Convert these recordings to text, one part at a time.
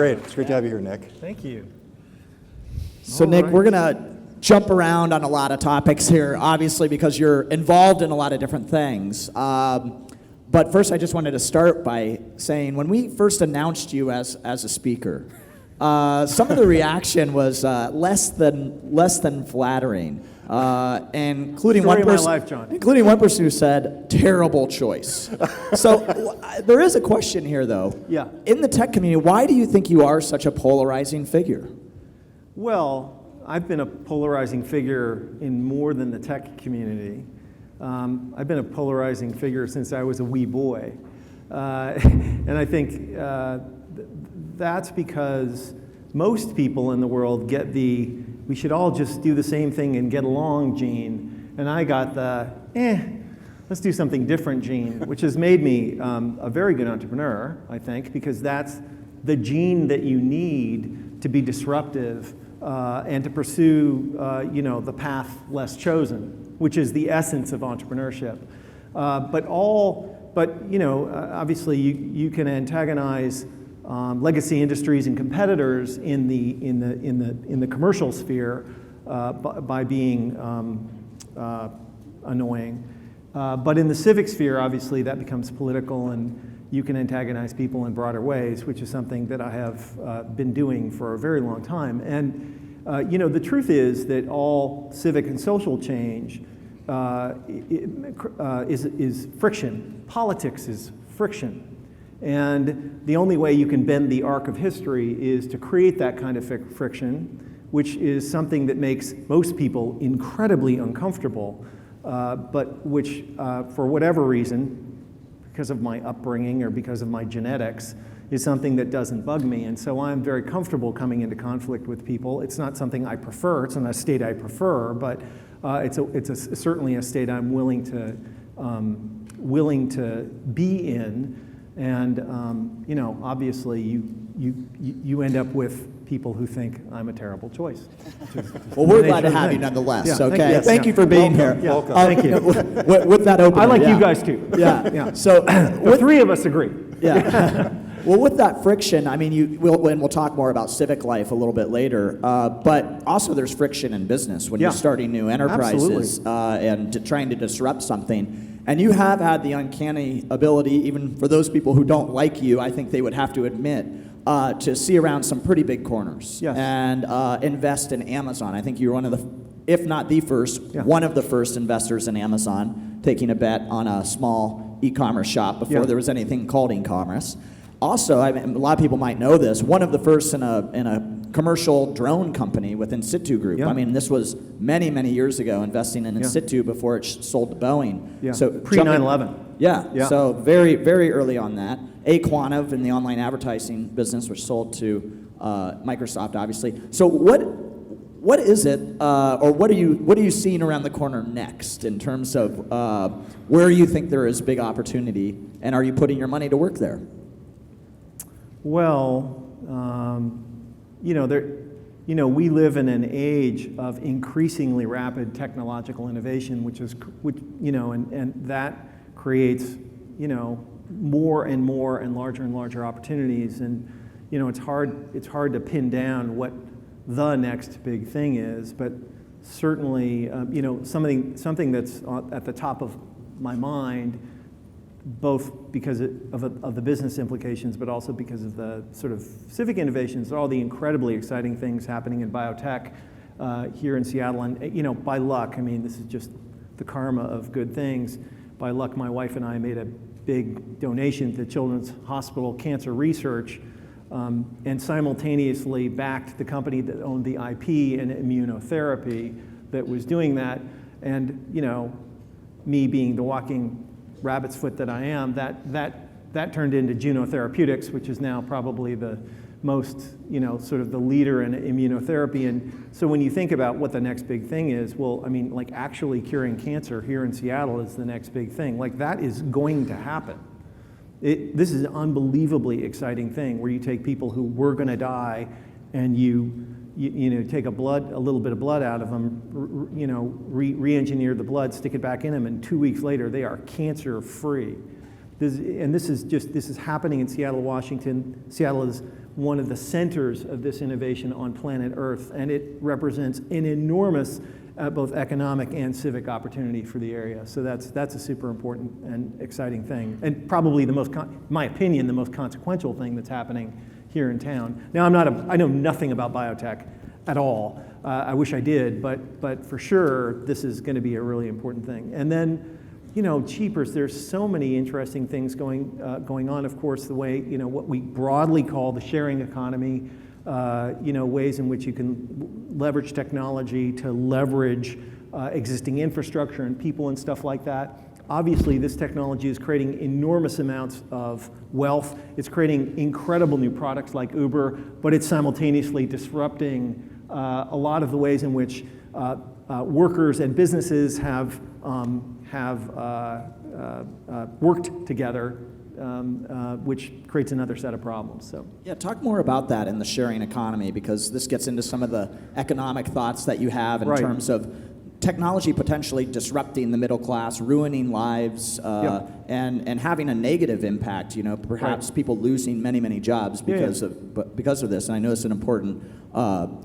great. It's great to have you here, Nick. Thank you. So, Nick, we're going to jump around on a lot of topics here, obviously, because you're involved in a lot of different things. But first, I just wanted to start by saying, when we first announced you as a speaker, some of the reaction was less than flattering, including Story one of my person, life, John. including one person who said, "Terrible choice." So there is a question here, though. Yeah. In the tech community, why do you think you are such a polarizing figure? Well, I've been a polarizing figure in more than the tech community. I've been a polarizing figure since I was a wee boy. And I think that's because most people in the world get the "we should all just do the same thing and get along" gene, and I got the let's do something different gene, which has made me a very good entrepreneur, I think, because that's the gene that you need to be disruptive and to pursue the path less chosen, which is the essence of entrepreneurship. Obviously you can antagonize legacy industries and competitors in the commercial sphere by being annoying. But in the civic sphere, obviously, that becomes political, and you can antagonize people in broader ways, which is something that I have been doing for a very long time. And the truth is that all civic and social change is friction. Politics is friction. And the only way you can bend the arc of history is to create that kind of friction, which is something that makes most people incredibly uncomfortable, but which, for whatever reason, because of my upbringing or because of my genetics, is something that doesn't bug me. And so I'm very comfortable coming into conflict with people. It's not something I prefer. It's not a state I prefer, but it's certainly a state I'm willing to be in. And obviously, you end up with people who think I'm a terrible choice. Well, we're glad to have you nonetheless. Yeah, okay, thank you for being here. Yeah, welcome. Thank you. With that opener, I like you guys too. Yeah. So the three of us agree. Yeah. Well, with that friction, I mean, we'll talk more about civic life a little bit later, but also there's friction in business when you're starting new enterprises and trying to disrupt something. And you have had the uncanny ability, even for those people who don't like you, I think they would have to admit, to see around some pretty big corners and invest in Amazon. I think you were one of the, if not the first, one of the first investors in Amazon, taking a bet on a small e-commerce shop before there was anything called e-commerce. Also, a lot of people might know this, one of the first in a commercial drone company with In Situ Group. I mean, this was many, many years ago, investing in Situ before it sold to Boeing. So pre-9/11. So very, very early on that. Aquantive in the online advertising business, which sold to Microsoft, obviously. So what is it, or what are you seeing around the corner next in terms of where you think there is big opportunity, and are you putting your money to work there? Well, we live in an age of increasingly rapid technological innovation, and that creates, more and more and larger opportunities. And, it's hard to pin down what the next big thing is, but certainly, something that's at the top of my mind, both because of the business implications, but also because of the sort of civic innovations, all the incredibly exciting things happening in biotech here in Seattle. And by luck, I mean, this is just the karma of good things. By luck, my wife and I made a big donation to Children's Hospital Cancer Research, and simultaneously backed the company that owned the IP and immunotherapy that was doing that. And me being the walking rabbit's foot that I am, that turned into Juno Therapeutics, which is now probably the most, sort of the leader in immunotherapy. And so when you think about what the next big thing is, well, I mean, like actually curing cancer here in Seattle is the next big thing. Like that is going to happen. This is an unbelievably exciting thing where you take people who were going to die and you take a little bit of blood out of them, re-engineer the blood, stick it back in them, and 2 weeks later they are cancer-free. This is happening in Seattle, Washington. Seattle is one of the centers of this innovation on planet Earth, and it represents an enormous both economic and civic opportunity for the area. So that's a super important and exciting thing, and probably the most, in my opinion, the most consequential thing that's happening here in town. Now, I know nothing about biotech at all. I wish I did, but for sure, this is going to be a really important thing. And then, cheapers, there's so many interesting things going on. Of course, the way, what we broadly call the sharing economy, ways in which you can leverage technology to leverage existing infrastructure and people and stuff like that. Obviously, this technology is creating enormous amounts of wealth. It's creating incredible new products like Uber, but it's simultaneously disrupting a lot of the ways in which workers and businesses have worked together, which creates another set of problems. So, yeah, talk more about that in the sharing economy, because this gets into some of the economic thoughts that you have in terms of technology potentially disrupting the middle class, ruining lives, and having a negative impact. Perhaps people losing many jobs because of this. And I know it's an important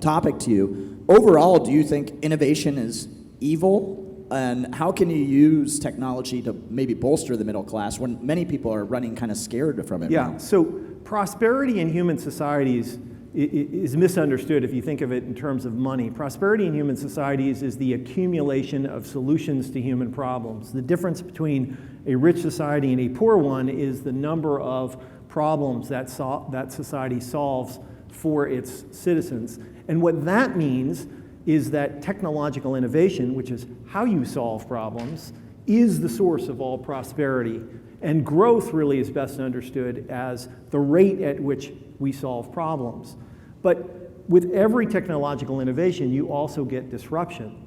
topic to you. Overall, do you think innovation is evil? And how can you use technology to maybe bolster the middle class when many people are running kind of scared from it? Yeah, so prosperity in human societies is misunderstood if you think of it in terms of money. Prosperity in human societies is the accumulation of solutions to human problems. The difference between a rich society and a poor one is the number of problems that society solves for its citizens. And what that means is that technological innovation, which is how you solve problems, is the source of all prosperity. And growth really is best understood as the rate at which we solve problems. But with every technological innovation, you also get disruption.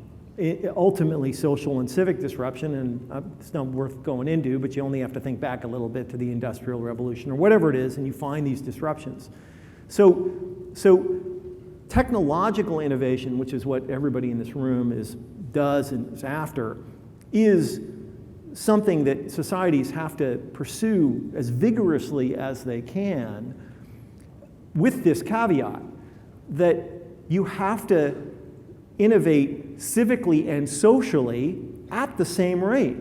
Ultimately, social and civic disruption, and it's not worth going into, but you only have to think back a little bit to the Industrial Revolution or whatever it is, and you find these disruptions. So technological innovation, which is what everybody in this room does and is after, is something that societies have to pursue as vigorously as they can, with this caveat that you have to innovate civically and socially at the same rate,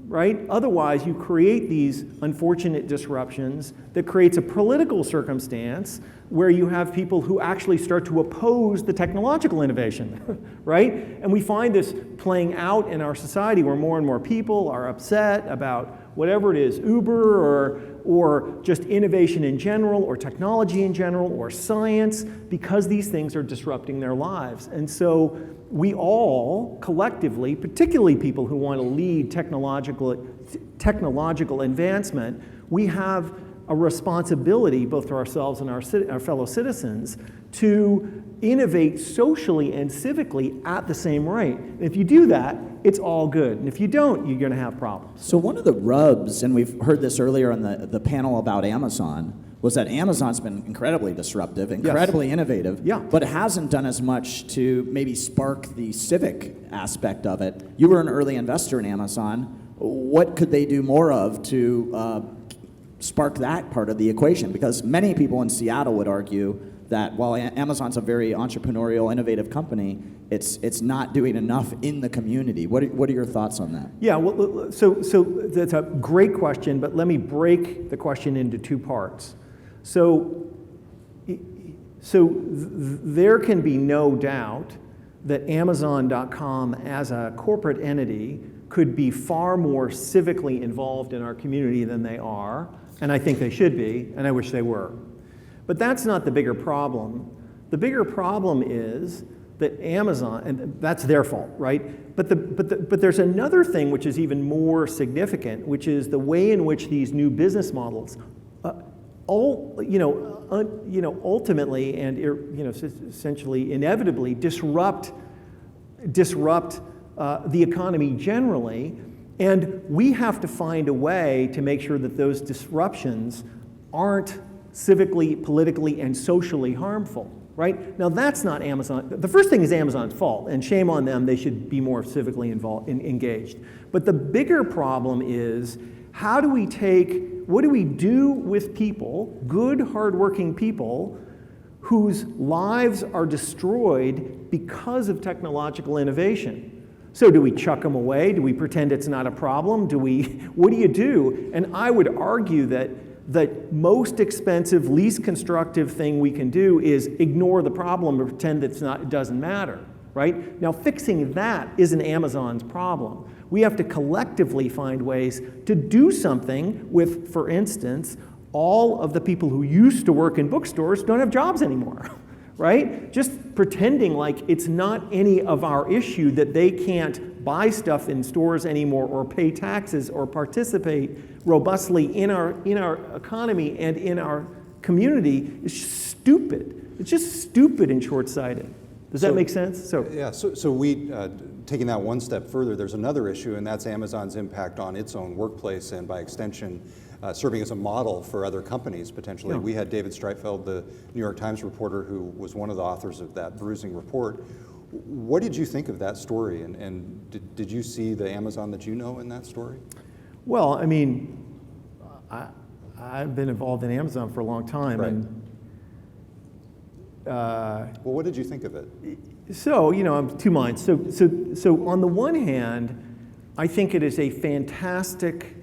right? Otherwise, you create these unfortunate disruptions that creates a political circumstance where you have people who actually start to oppose the technological innovation, right? And we find this playing out in our society where more and more people are upset about whatever it is, Uber or just innovation in general or technology in general or science, because these things are disrupting their lives. And so we all collectively, particularly people who want to lead technological advancement, we have a responsibility, both to ourselves and our fellow citizens, to innovate socially and civically at the same rate. And if you do that, it's all good. And if you don't, you're going to have problems. So one of the rubs, and we've heard this earlier on the panel about Amazon, was that Amazon's been incredibly disruptive, incredibly innovative, but it hasn't done as much to maybe spark the civic aspect of it. You were an early investor in Amazon. What could they do more of to spark that part of the equation? Because many people in Seattle would argue that while Amazon's a very entrepreneurial, innovative company, it's not doing enough in the community. What are your thoughts on that? Yeah, well, so that's a great question, but let me break the question into two parts. So there can be no doubt that Amazon.com as a corporate entity could be far more civically involved in our community than they are, and I think they should be, and I wish they were. But that's not the bigger problem. The bigger problem is that Amazon, and that's their fault, right? But there's another thing which is even more significant, which is the way in which these new business models, ultimately and essentially inevitably disrupt the economy generally, and we have to find a way to make sure that those disruptions aren't civically, politically, and socially harmful, right? Now that's not Amazon. The first thing is Amazon's fault, and shame on them. They should be more civically engaged. But the bigger problem is, how do we take what do we do with people, good, hardworking people, whose lives are destroyed because of technological innovation? So do we chuck them away? Do we pretend it's not a problem? What do you do? And I would argue that the most expensive, least constructive thing we can do is ignore the problem or pretend it doesn't matter, right? Now, fixing that isn't Amazon's problem. We have to collectively find ways to do something with, for instance, all of the people who used to work in bookstores don't have jobs anymore, right? Just pretending like it's not any of our issue that they can't buy stuff in stores anymore or pay taxes or participate robustly in our economy and in our community is stupid. It's just stupid and short-sighted. Does that make sense? Yeah, so we, taking that one step further, there's another issue, and that's Amazon's impact on its own workplace and by extension, serving as a model for other companies potentially. Yeah. We had David Streitfeld, the New York Times reporter, who was one of the authors of that bruising report. What did you think of that story, and did you see the Amazon that you know in that story? Well, I mean, I've been involved in Amazon for a long time, right. And well, what did you think of it? So, I'm two minds. So on the one hand, I think it is a fantastic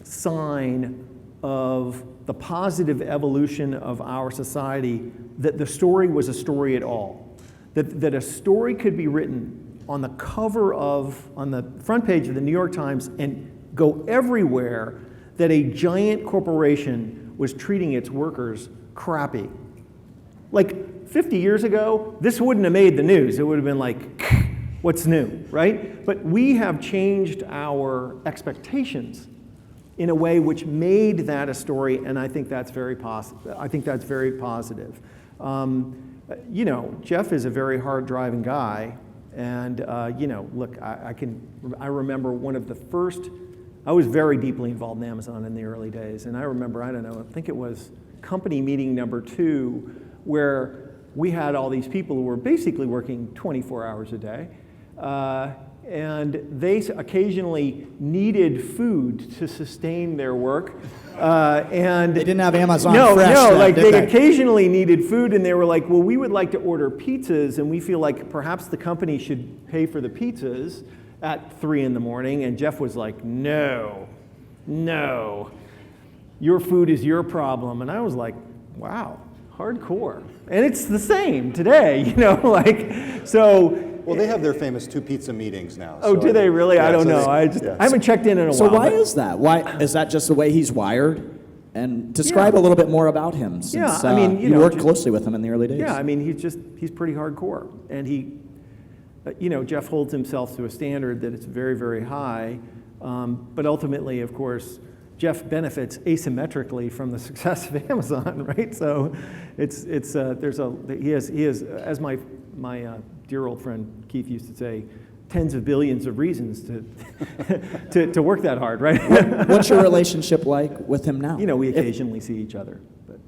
sign of the positive evolution of our society that the story was a story at all. That a story could be written on the on the front page of the New York Times and go everywhere, that a giant corporation was treating its workers crappy. Like 50 years ago, this wouldn't have made the news. It would have been like, what's new, right? But we have changed our expectations in a way which made that a story, and I think that's very positive. Jeff is a very hard driving guy, and look, I remember one of the first. I was very deeply involved in Amazon in the early days, and I remember, I think it was company meeting number 2, where we had all these people who were basically working 24 hours a day, and they occasionally needed food to sustain their work. And they didn't have Amazon Fresh. No, like they occasionally needed food, and they were like, well, we would like to order pizzas, and we feel like perhaps the company should pay for the pizzas at 3 in the morning. And Jeff was like, no, your food is your problem. And I was like, wow, hardcore. And it's the same today, so. Well, they have their famous 2 pizza meetings now. Oh, so do they really? Yeah, I don't know. I haven't checked in a while. So why is that? Why is that just the way he's wired? And describe a little bit more about him, since you worked closely with him in the early days. Yeah, I mean, he's pretty hardcore. And Jeff holds himself to a standard that it's very, very high. But ultimately, of course, Jeff benefits asymmetrically from the success of Amazon, right? So he has, as my dear old friend Keith used to say, tens of billions of reasons to work that hard, right? What's your relationship like with him now? We occasionally see each other, but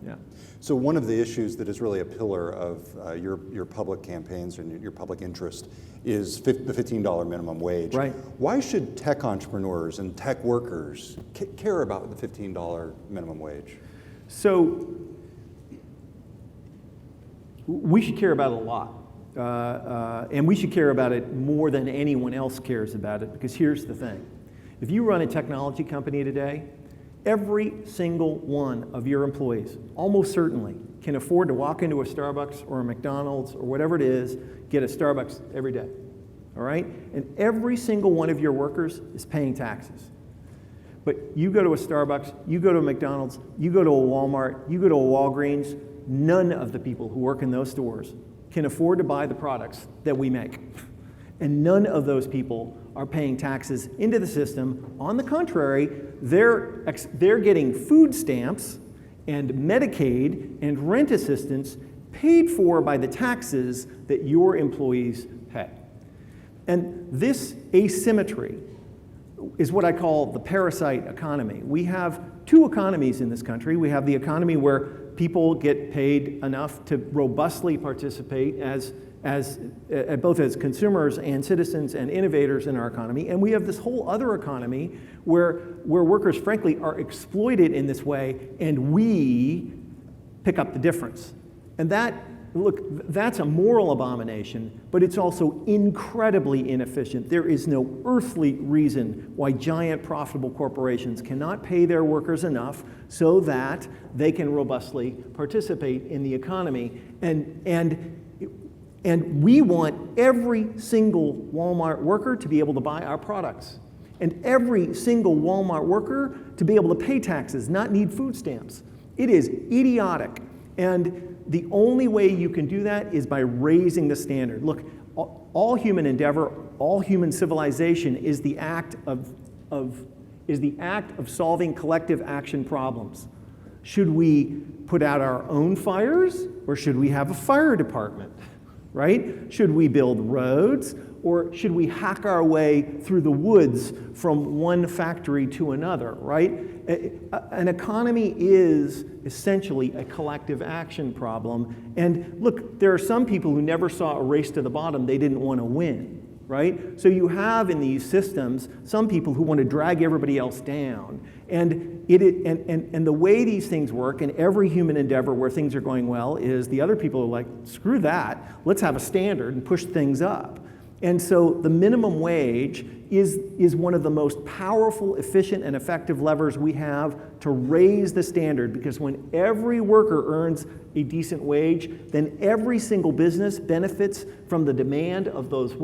yeah. So one of the issues that is really a pillar of your public campaigns and your public interest is the $15 minimum wage. Right. Why should tech entrepreneurs and tech workers care about the $15 minimum wage? So we should care about it a lot. And we should care about it more than anyone else cares about it, because here's the thing. If you run a technology company today, every single one of your employees, almost certainly, can afford to walk into a Starbucks or a McDonald's or whatever it is, get a Starbucks every day, all right? And every single one of your workers is paying taxes. But you go to a Starbucks, you go to a McDonald's, you go to a Walmart, you go to a Walgreens, none of the people who work in those stores can afford to buy the products that we make. And none of those people are paying taxes into the system. On the contrary, they're getting food stamps and Medicaid and rent assistance paid for by the taxes that your employees pay. And this asymmetry is what I call the parasite economy. We have 2 economies in this country. We have the economy where people get paid enough to robustly participate as both as consumers and citizens and innovators in our economy. And we have this whole other economy where workers, frankly, are exploited in this way, and we pick up the difference. And that's a moral abomination, but it's also incredibly inefficient. There is no earthly reason why giant profitable corporations cannot pay their workers enough so that they can robustly participate in the economy. And we want every single Walmart worker to be able to buy our products. And every single Walmart worker to be able to pay taxes, not need food stamps. It is idiotic. And the only way you can do that is by raising the standard. Look, all human endeavor, all human civilization is the act of solving collective action problems. Should we put out our own fires, or should we have a fire department? Right? Should we build roads, or should we hack our way through the woods from one factory to another, right? An economy is essentially a collective action problem. And look, there are some people who never saw a race to the bottom. They didn't want to win, right? So you have in these systems some people who want to drag everybody else down. And the way these things work in every human endeavor where things are going well is the other people are like, screw that, let's have a standard and push things up. And so the minimum wage is one of the most powerful, efficient, and effective levers we have to raise the standard, because when every worker earns a decent wage, then every single business benefits from the demand of those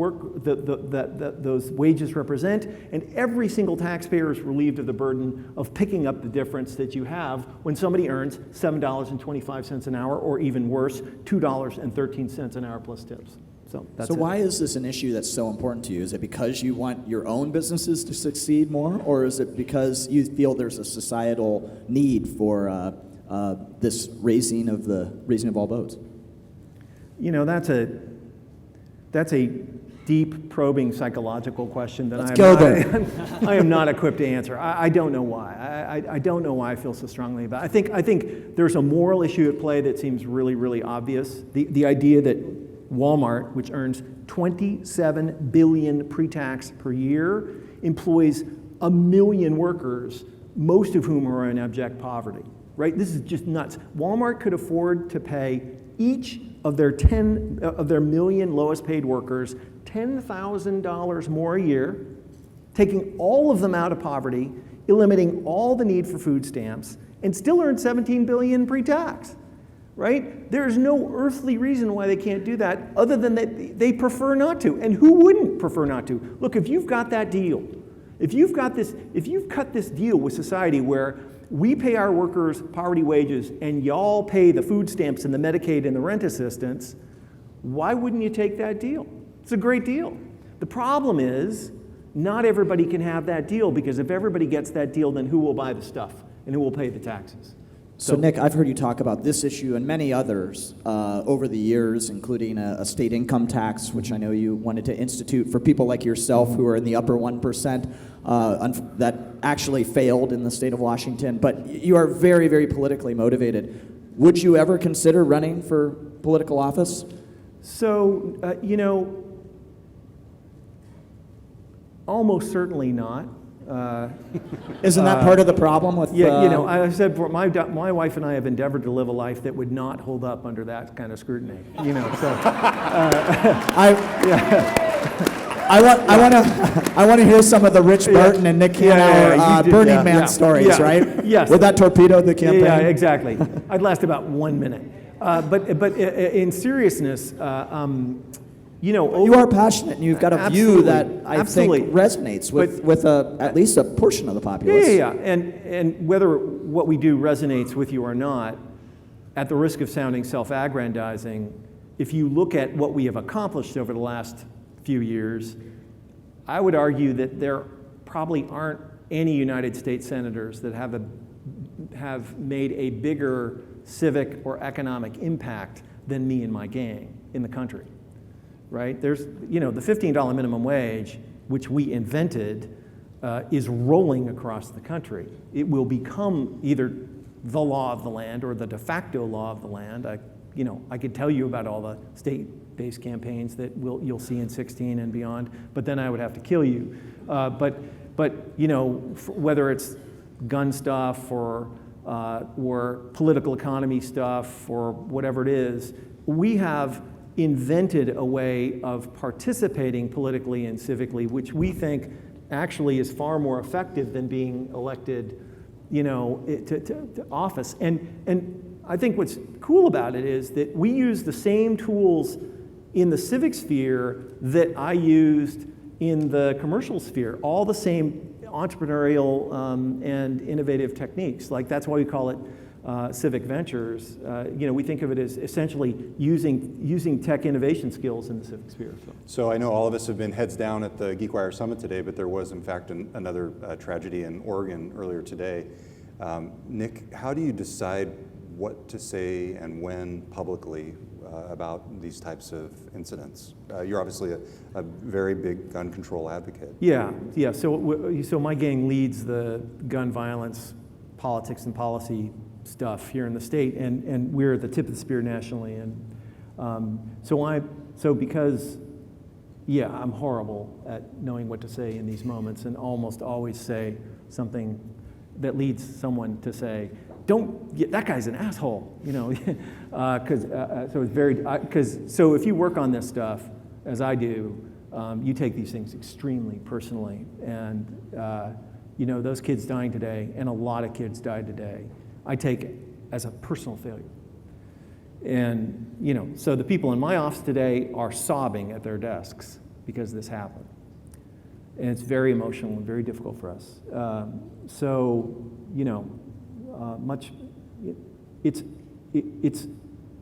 those wages represent, and every single taxpayer is relieved of the burden of picking up the difference that you have when somebody earns $7.25 an hour, or even worse, $2.13 an hour plus tips. So why is this an issue that's so important to you? Is it because you want your own businesses to succeed more, or is it because you feel there's a societal need for this raising of all boats? You know, that's a deep, probing psychological question that I am not equipped to answer. I don't know why. I don't know why I feel so strongly about it. I think there's a moral issue at play that seems really, really obvious. The idea that Walmart, which earns $27 billion pre-tax per year, employs 1 million workers, most of whom are in abject poverty, right? This is just nuts. Walmart could afford to pay each of their 1 million lowest paid workers $10,000 more a year, taking all of them out of poverty, eliminating all the need for food stamps, and still earn $17 billion pre-tax. Right? There's no earthly reason why they can't do that, other than that they prefer not to. And who wouldn't prefer not to? Look, if you've got that deal, if you've cut this deal with society where we pay our workers poverty wages and y'all pay the food stamps and the Medicaid and the rent assistance, why wouldn't you take that deal? It's a great deal. The problem is not everybody can have that deal, because if everybody gets that deal, then who will buy the stuff and who will pay the taxes? So Nick, I've heard you talk about this issue and many others over the years, including a state income tax, which I know you wanted to institute for people like yourself who are in the upper 1%, that actually failed in the state of Washington. But you are very, very politically motivated. Would you ever consider running for political office? So, almost certainly not. Isn't that part of the problem with? Yeah, I said my wife and I have endeavored to live a life that would not hold up under that kind of scrutiny. I want to hear some of the Rich Barton and Nick Hanauer Burning Man stories, right? Yes. Would that torpedo the campaign? Yeah, exactly. I'd last about 1 minute. But in seriousness. You are passionate, and you've got a view that I think resonates with at least a portion of the populace. Yeah. And whether what we do resonates with you or not, at the risk of sounding self-aggrandizing, if you look at what we have accomplished over the last few years, I would argue that there probably aren't any United States senators that have made a bigger civic or economic impact than me and my gang in the country. Right? There's, the $15 minimum wage, which we invented, is rolling across the country. It will become either the law of the land or the de facto law of the land. I I could tell you about all the state-based campaigns that you'll see in 16 and beyond, but then I would have to kill you. But whether it's gun stuff or political economy stuff or whatever it is, we have invented a way of participating politically and civically, which we think actually is far more effective than being elected, to office. And I think what's cool about it is that we use the same tools in the civic sphere that I used in the commercial sphere, all the same entrepreneurial and innovative techniques. Like that's why we call it civic ventures. We think of it as essentially using tech innovation skills in the civic sphere. So I know all of us have been heads down at the GeekWire Summit today, but there was in fact another tragedy in Oregon earlier today. Nick, how do you decide what to say and when publicly about these types of incidents? You're obviously a very big gun control advocate. Yeah. So my gang leads the gun violence politics and policy stuff here in the state, and we're at the tip of the spear nationally. And because I'm horrible at knowing what to say in these moments, and almost always say something that leads someone to say, that guy's an asshole, so if you work on this stuff, as I do, you take these things extremely personally, and those kids dying today, and a lot of kids died today, I take it as a personal failure. And, so the people in my office today are sobbing at their desks because this happened. And it's very emotional and very difficult for us.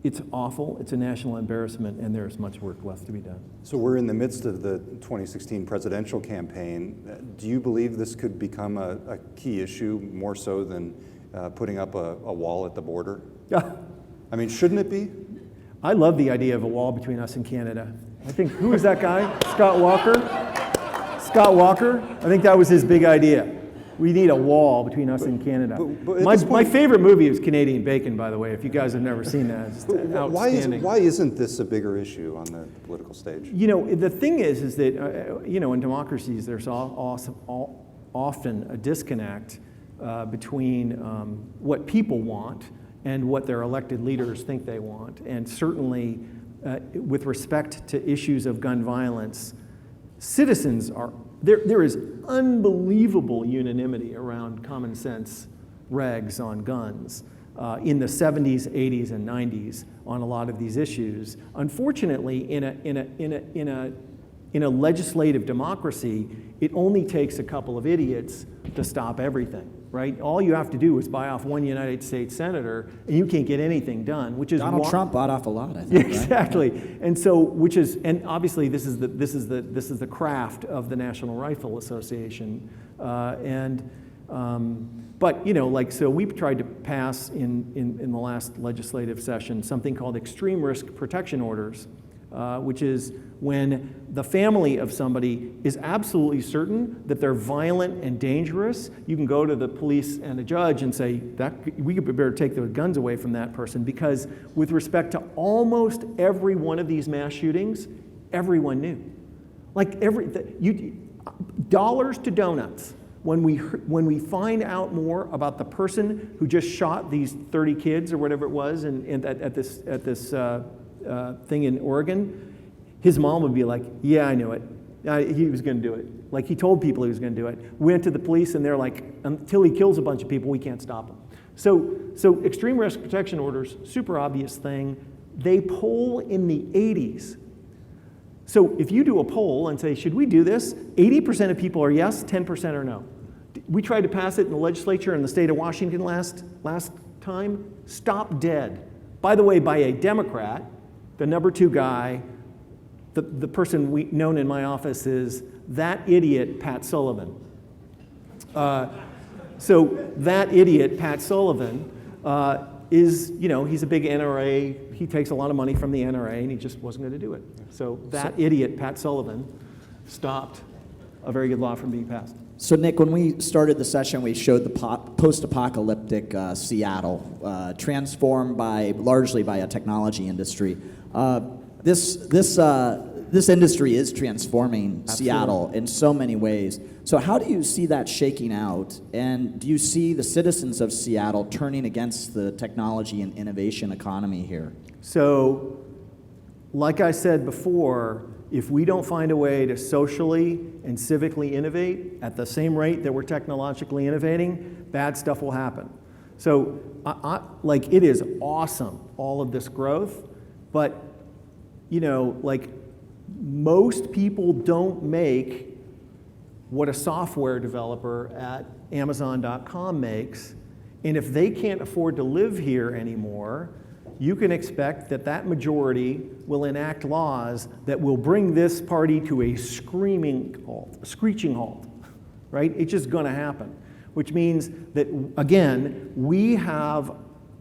It's awful, it's a national embarrassment, and there's much work left to be done. So we're in the midst of the 2016 presidential campaign. Do you believe this could become a key issue more so than putting up a wall at the border? I mean, shouldn't it be? I love the idea of a wall between us and Canada. I think, who was that guy? Scott Walker? I think that was his big idea. We need a wall between us and Canada. My favorite movie is Canadian Bacon, by the way, if you guys have never seen that. It's outstanding. Why isn't this a bigger issue on the political stage? The thing is that, in democracies, there's often a disconnect between what people want and what their elected leaders think they want. And certainly, with respect to issues of gun violence, citizens are, there is unbelievable unanimity around common sense regs on guns in the 70s, 80s, and 90s on a lot of these issues. Unfortunately, in a legislative democracy, it only takes a couple of idiots to stop everything, right? All you have to do is buy off one United States senator, and you can't get anything done. Which is Donald Trump bought off a lot, I think. Exactly, right? And obviously this is the craft of the National Rifle Association, so we've tried to pass in the last legislative session something called extreme risk protection orders, which is when the family of somebody is absolutely certain that they're violent and dangerous. You can go to the police and the judge and say, we better take the guns away from that person, because with respect to almost every one of these mass shootings, everyone knew. Dollars to donuts. When we find out more about the person who just shot these 30 kids or whatever it was at this thing in Oregon, his mom would be like, yeah, I knew it. He was going to do it. Like, he told people he was going to do it. We went to the police, and they're like, until he kills a bunch of people, we can't stop him. So extreme risk protection orders, super obvious thing. They poll in the 80s. So if you do a poll and say, should we do this? 80% of people are yes, 10% are no. We tried to pass it in the legislature in the state of Washington last time. Stop dead. By the way, by a Democrat, the number 2 guy. The person known in my office is that idiot, Pat Sullivan. So that idiot, Pat Sullivan, he's a big NRA. He takes a lot of money from the NRA, and he just wasn't going to do it. So that idiot, Pat Sullivan, stopped a very good law from being passed. So Nick, when we started the session, we showed the post-apocalyptic Seattle, transformed largely by a technology industry. This industry is transforming Seattle in so many ways. So how do you see that shaking out? And do you see the citizens of Seattle turning against the technology and innovation economy here? So, like I said before, if we don't find a way to socially and civically innovate at the same rate that we're technologically innovating, bad stuff will happen. So, like, it is awesome, all of this growth, but, you know, like, most people don't make what a software developer at Amazon.com makes, and if they can't afford to live here anymore, you can expect that that majority will enact laws that will bring this party to a screeching halt, right? It's just gonna happen, which means that, again, we have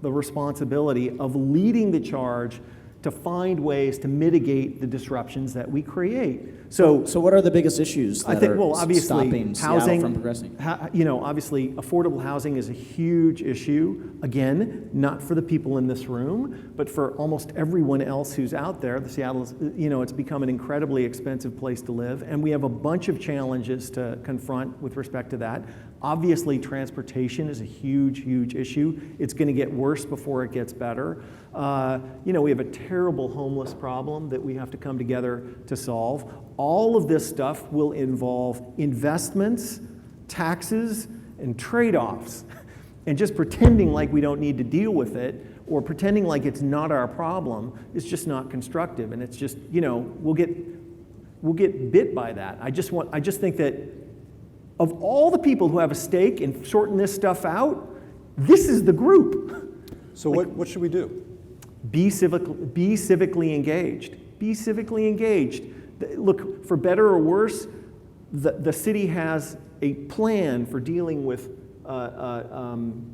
the responsibility of leading the charge to find ways to mitigate the disruptions that we create. So what are the biggest issues that obviously, stopping Seattle housing, from progressing? Obviously, affordable housing is a huge issue. Again, not for the people in this room, but for almost everyone else who's out there. The Seattle is, it's become an incredibly expensive place to live, and we have a bunch of challenges to confront with respect to that. Obviously, transportation is a huge, huge issue. It's going to get worse before it gets better. We have a terrible homeless problem that we have to come together to solve. All of this stuff will involve investments, taxes, and trade-offs. And just pretending like we don't need to deal with it or pretending like it's not our problem is just not constructive. And it's just, we'll get bit by that. I just think that of all the people who have a stake in sorting this stuff out, this is the group. So what should we do? Be civically engaged. Be civically engaged. Look, for better or worse, the city has a plan for dealing with affordable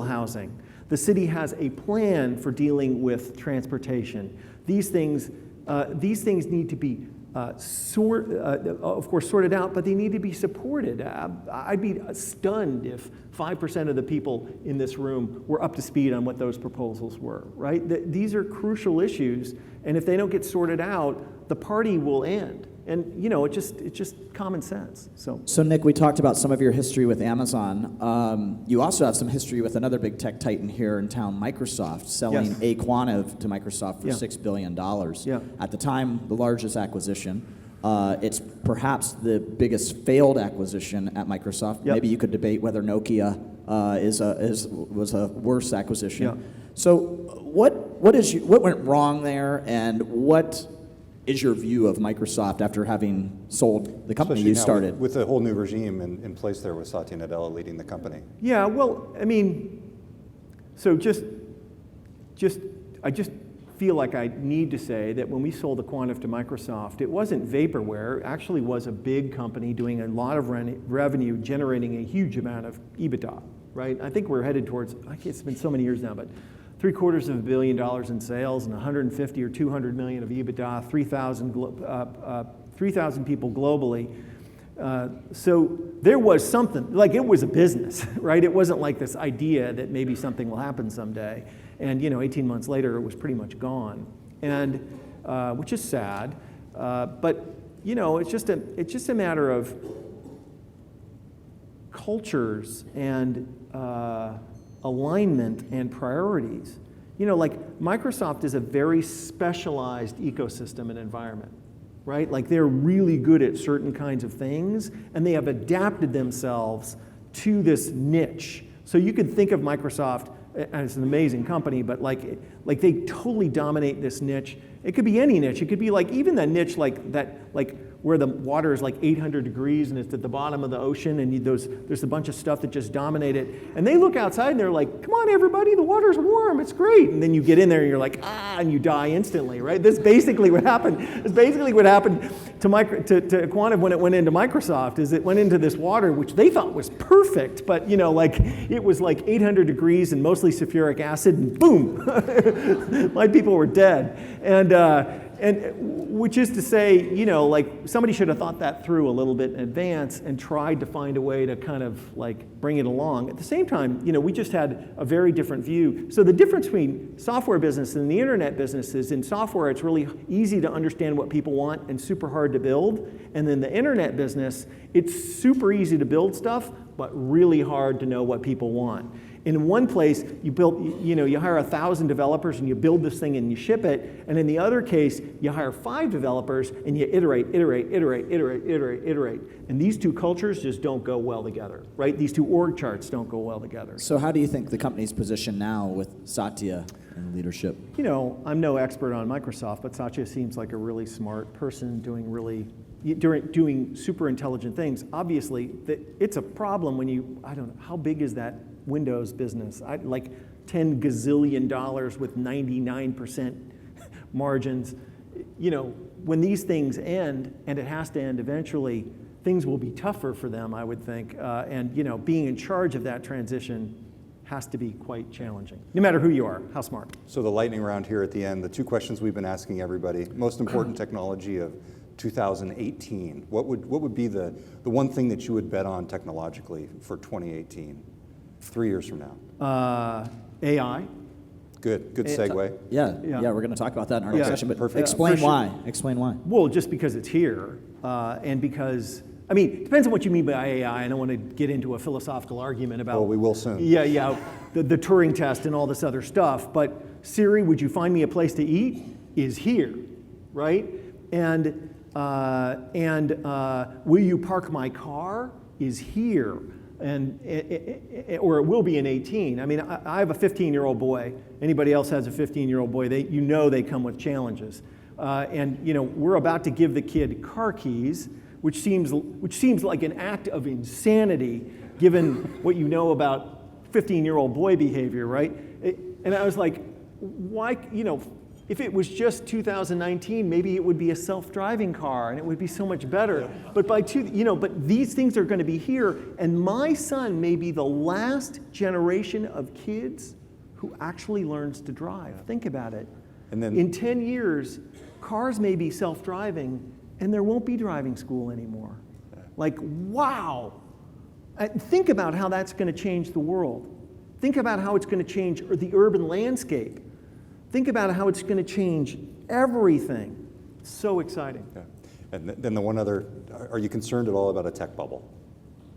housing. The city has a plan for dealing with transportation. These things need to be of course, sorted out, but they need to be supported. I'd be stunned if 5% of the people in this room were up to speed on what those proposals were, right? These are crucial issues, and if they don't get sorted out, the party will end. And, it's just common sense. So Nick, we talked about some of your history with Amazon. You also have some history with another big tech titan here in town, Microsoft, selling Aquantive to Microsoft for $6 billion. Yeah. At the time, the largest acquisition. It's perhaps the biggest failed acquisition at Microsoft. Yep. Maybe you could debate whether Nokia was a worse acquisition. Yeah. So what went wrong there, and what is your view of Microsoft after having sold the company you started? With a whole new regime in place there with Satya Nadella leading the company. Yeah, well, I mean, so I just feel like I need to say that when we sold Aquantive to Microsoft, it wasn't vaporware. It actually was a big company doing a lot of revenue, generating a huge amount of EBITDA, right? I think we're headed towards, it's been so many years now, but $750 million in sales and 150 or 200 million of EBITDA, 3,000 people globally. So there was something, like it was a business, right? It wasn't like this idea that maybe something will happen someday. And 18 months later, it was pretty much gone, and which is sad. But it's just a matter of cultures and alignment and priorities. Like Microsoft is a very specialized ecosystem and environment, right? Like they're really good at certain kinds of things, and they have adapted themselves to this niche. So you could think of Microsoft as an amazing company, but like they totally dominate this niche. It could be any niche. It could be like even that niche like where the water is like 800 degrees and it's at the bottom of the ocean, and there's a bunch of stuff that just dominate it. And they look outside and they're like, come on everybody, the water's warm, it's great. And then you get in there and you're like, and you die instantly, right? That's basically what happened. It's basically what happened to Aquantive when it went into Microsoft, is it went into this water, which they thought was perfect, but it was like 800 degrees and mostly sulfuric acid, and boom, my people were dead. And And which is to say, like somebody should have thought that through a little bit in advance and tried to find a way to kind of like bring it along. At the same time, we just had a very different view. So the difference between software business and the internet business is in software, it's really easy to understand what people want and super hard to build. And then the internet business, it's super easy to build stuff, but really hard to know what people want. In one place, you hire 1,000 developers and you build this thing and you ship it. And in the other case, you hire 5 developers and you iterate. And these two cultures just don't go well together, right? These two org charts don't go well together. So how do you think the company's positioned now with Satya and leadership? I'm no expert on Microsoft, but Satya seems like a really smart person doing super intelligent things. Obviously, it's a problem when I don't know, how big is that Windows business? Like $10 gazillion with 99% margins. When these things end, and it has to end eventually, things will be tougher for them, I would think. And being in charge of that transition has to be quite challenging, no matter who you are, how smart. So the lightning round here at the end, the 2 questions we've been asking everybody, most important technology of 2018. What would be the one thing that you would bet on technologically for 2018, 3 years from now? AI. Good segue. Yeah, we're going to talk about that in our next session, but perfect. Explain why. Explain why. Well, just because it's here, and because, it depends on what you mean by AI. I don't want to get into a philosophical argument about... Well, we will soon. Yeah, the Turing test and all this other stuff, but Siri, would you find me a place to eat, is here, right? And will you park my car, is here. Or it will be in 18. I have a 15-year-old boy. Anybody else has a 15-year-old boy, they come with challenges. We're about to give the kid car keys, which seems like an act of insanity, given what you know about 15-year-old boy behavior, right? And I was like, why, if it was just 2019, maybe it would be a self-driving car and it would be so much better. But but these things are going to be here, and my son may be the last generation of kids who actually learns to drive. Think about it. And then in 10 years, cars may be self-driving and there won't be driving school anymore. Like, wow. Think about how that's going to change the world. Think about how it's going to change the urban landscape. Think about how it's going to change everything. It's so exciting. Yeah. And then the one other, are you concerned at all about a tech bubble?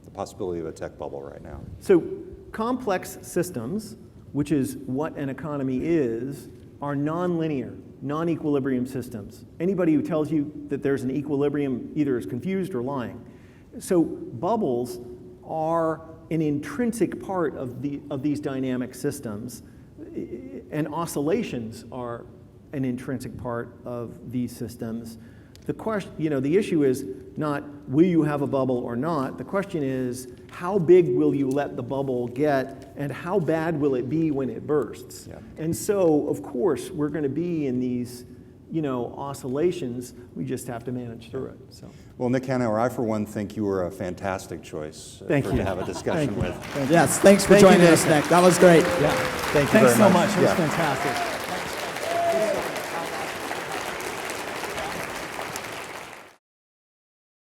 The possibility of a tech bubble right now? So complex systems, which is what an economy is, are nonlinear, non-equilibrium systems. Anybody who tells you that there's an equilibrium either is confused or lying. So bubbles are an intrinsic part of these dynamic systems, and oscillations are an intrinsic part of these systems. The question, the issue is not will you have a bubble or not. The question is how big will you let the bubble get, and how bad will it be when it bursts? Yeah. And so, of course, we're going to be in these, oscillations. We just have to manage through it. So. Well, Nick Hanauer, I for one think you were a fantastic choice to have a discussion with. Yes, thanks for joining us, Nick. That was great. Yeah. Thanks so much. It was fantastic.